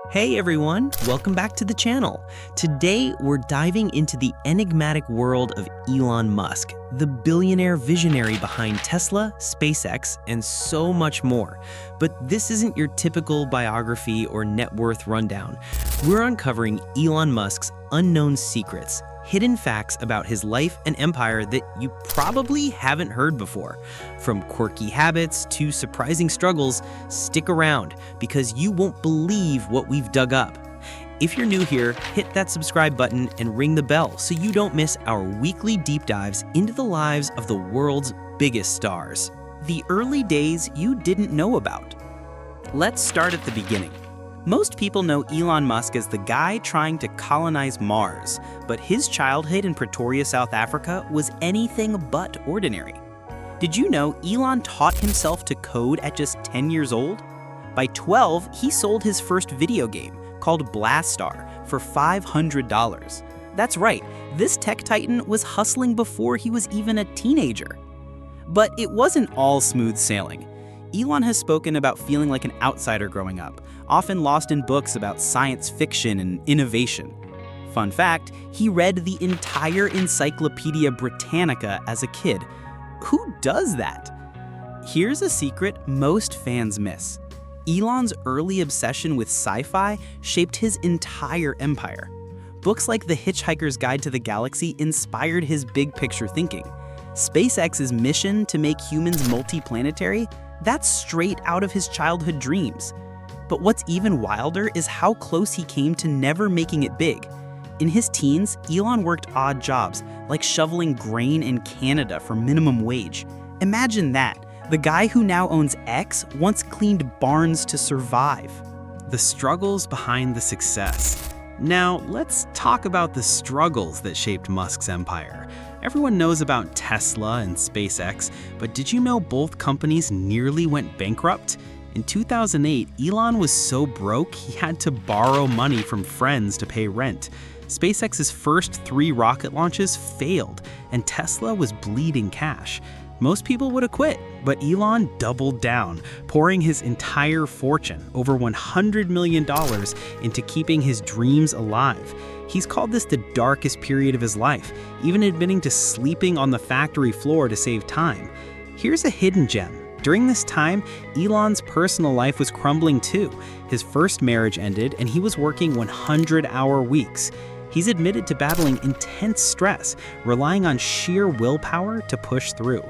Hey everyone, welcome back to the channel. Today we're diving into the enigmatic world of Elon Musk, the billionaire visionary behind Tesla, SpaceX, and so much more. But this isn't your typical biography or net worth rundown. We're uncovering Elon Musk's unknown secrets, hidden facts about his life and empire that you probably haven't heard before. From quirky habits to surprising struggles, stick around because you won't believe what we've dug up. If you're new here, hit that subscribe button and ring the bell so you don't miss our weekly deep dives into the lives of the world's biggest stars. The early days you didn't know about. Let's start at the beginning. Most people know Elon Musk as the guy trying to colonize Mars, but his childhood in Pretoria, South Africa was anything but ordinary. Did you know Elon taught himself to code at just 10 years old? By 12, he sold his first video game, called Blastar, for $500. That's right, this tech titan was hustling before he was even a teenager. But it wasn't all smooth sailing. Elon has spoken about feeling like an outsider growing up, often lost in books about science fiction and innovation. Fun fact, he read the entire Encyclopedia Britannica as a kid. Who does that? Here's a secret most fans miss. Elon's early obsession with sci-fi shaped his entire empire. Books like The Hitchhiker's Guide to the Galaxy inspired his big picture thinking. SpaceX's mission to make humans multiplanetary, that's straight out of his childhood dreams. But what's even wilder is how close he came to never making it big. In his teens, Elon worked odd jobs, like shoveling grain in Canada for minimum wage. Imagine that. The guy who now owns X once cleaned barns to survive. The struggles behind the success. Now, let's talk about the struggles that shaped Musk's empire. Everyone knows about Tesla and SpaceX, but did you know both companies nearly went bankrupt? In 2008, Elon was so broke he had to borrow money from friends to pay rent. SpaceX's first 3 rocket launches failed, and Tesla was bleeding cash. Most people would have quit, but Elon doubled down, pouring his entire fortune, over $100 million, into keeping his dreams alive. He's called this the darkest period of his life, even admitting to sleeping on the factory floor to save time. Here's a hidden gem. During this time, Elon's personal life was crumbling too. His first marriage ended, and he was working 100-hour weeks. He's admitted to battling intense stress, relying on sheer willpower to push through.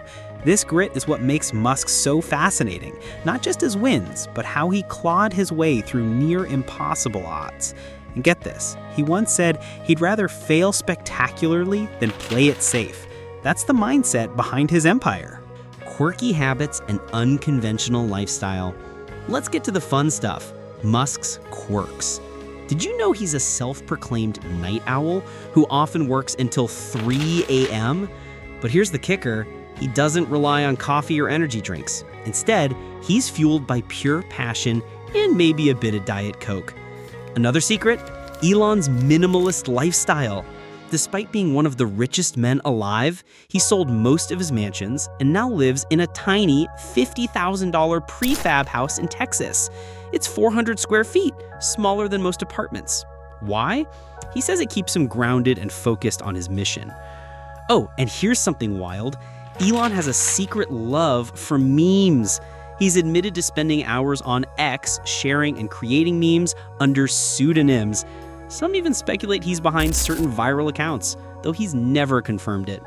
This grit is what makes Musk so fascinating, not just his wins, but how he clawed his way through near impossible odds. And get this, he once said he'd rather fail spectacularly than play it safe. That's the mindset behind his empire. Quirky habits and unconventional lifestyle. Let's get to the fun stuff, Musk's quirks. Did you know he's a self-proclaimed night owl who often works until 3 a.m.? But here's the kicker, he doesn't rely on coffee or energy drinks. Instead, he's fueled by pure passion and maybe a bit of Diet Coke. Another secret? Elon's minimalist lifestyle. Despite being one of the richest men alive, he sold most of his mansions and now lives in a tiny $50,000 prefab house in Texas. It's 400 square feet, smaller than most apartments. Why? He says it keeps him grounded and focused on his mission. Oh, and here's something wild. Elon has a secret love for memes. He's admitted to spending hours on X sharing and creating memes under pseudonyms. Some even speculate he's behind certain viral accounts, though he's never confirmed it.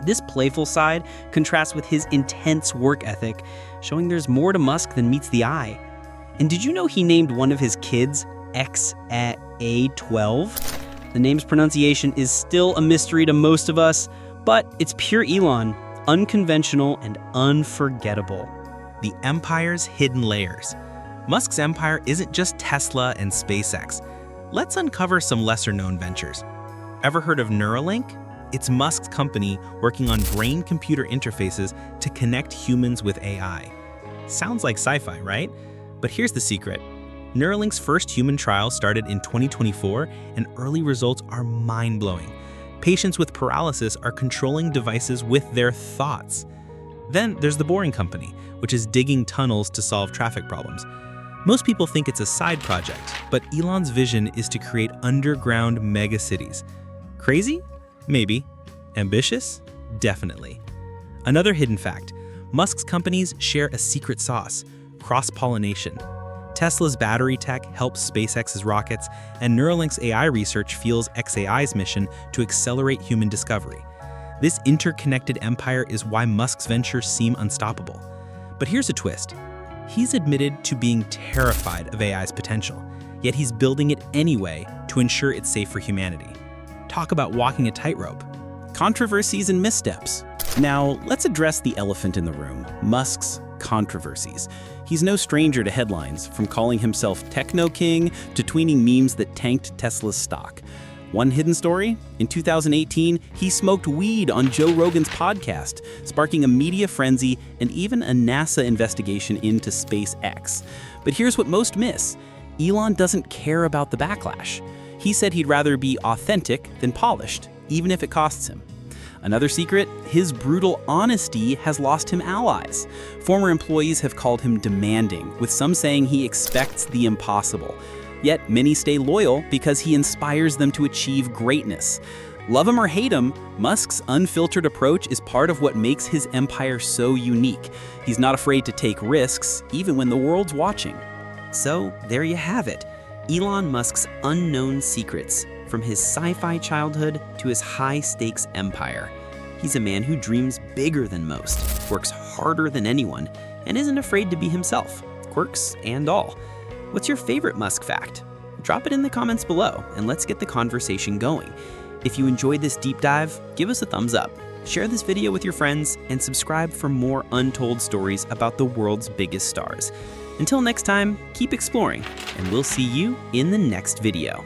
This playful side contrasts with his intense work ethic, showing there's more to Musk than meets the eye. And did you know he named one of his kids XA12? The name's pronunciation is still a mystery to most of us, but it's pure Elon, unconventional and unforgettable. The empire's hidden layers. Musk's empire isn't just Tesla and SpaceX. Let's uncover some lesser-known ventures. Ever heard of Neuralink? It's Musk's company working on brain-computer interfaces to connect humans with AI. Sounds like sci-fi, right? But here's the secret. Neuralink's first human trial started in 2024, and early results are mind-blowing. Patients with paralysis are controlling devices with their thoughts. Then there's the Boring Company, which is digging tunnels to solve traffic problems. Most people think it's a side project, but Elon's vision is to create underground megacities. Crazy? Maybe. Ambitious? Definitely. Another hidden fact, Musk's companies share a secret sauce: cross-pollination. Tesla's battery tech helps SpaceX's rockets, and Neuralink's AI research fuels xAI's mission to accelerate human discovery. This interconnected empire is why Musk's ventures seem unstoppable. But here's a twist. He's admitted to being terrified of AI's potential, yet he's building it anyway to ensure it's safe for humanity. Talk about walking a tightrope. Controversies and missteps. Now, let's address the elephant in the room, Musk's controversies. He's no stranger to headlines, from calling himself Techno King to tweeting memes that tanked Tesla's stock. One hidden story? In 2018, he smoked weed on Joe Rogan's podcast, sparking a media frenzy and even a NASA investigation into SpaceX. But here's what most miss. Elon doesn't care about the backlash. He said he'd rather be authentic than polished, even if it costs him. Another secret, his brutal honesty has lost him allies. Former employees have called him demanding, with some saying he expects the impossible. Yet many stay loyal because he inspires them to achieve greatness. Love him or hate him, Musk's unfiltered approach is part of what makes his empire so unique. He's not afraid to take risks, even when the world's watching. So there you have it, Elon Musk's unknown secrets, from his sci-fi childhood to his high-stakes empire. He's a man who dreams bigger than most, works harder than anyone, and isn't afraid to be himself, quirks and all. What's your favorite Musk fact? Drop it in the comments below, and let's get the conversation going. If you enjoyed this deep dive, give us a thumbs up, share this video with your friends, and subscribe for more untold stories about the world's biggest stars. Until next time, keep exploring, and we'll see you in the next video.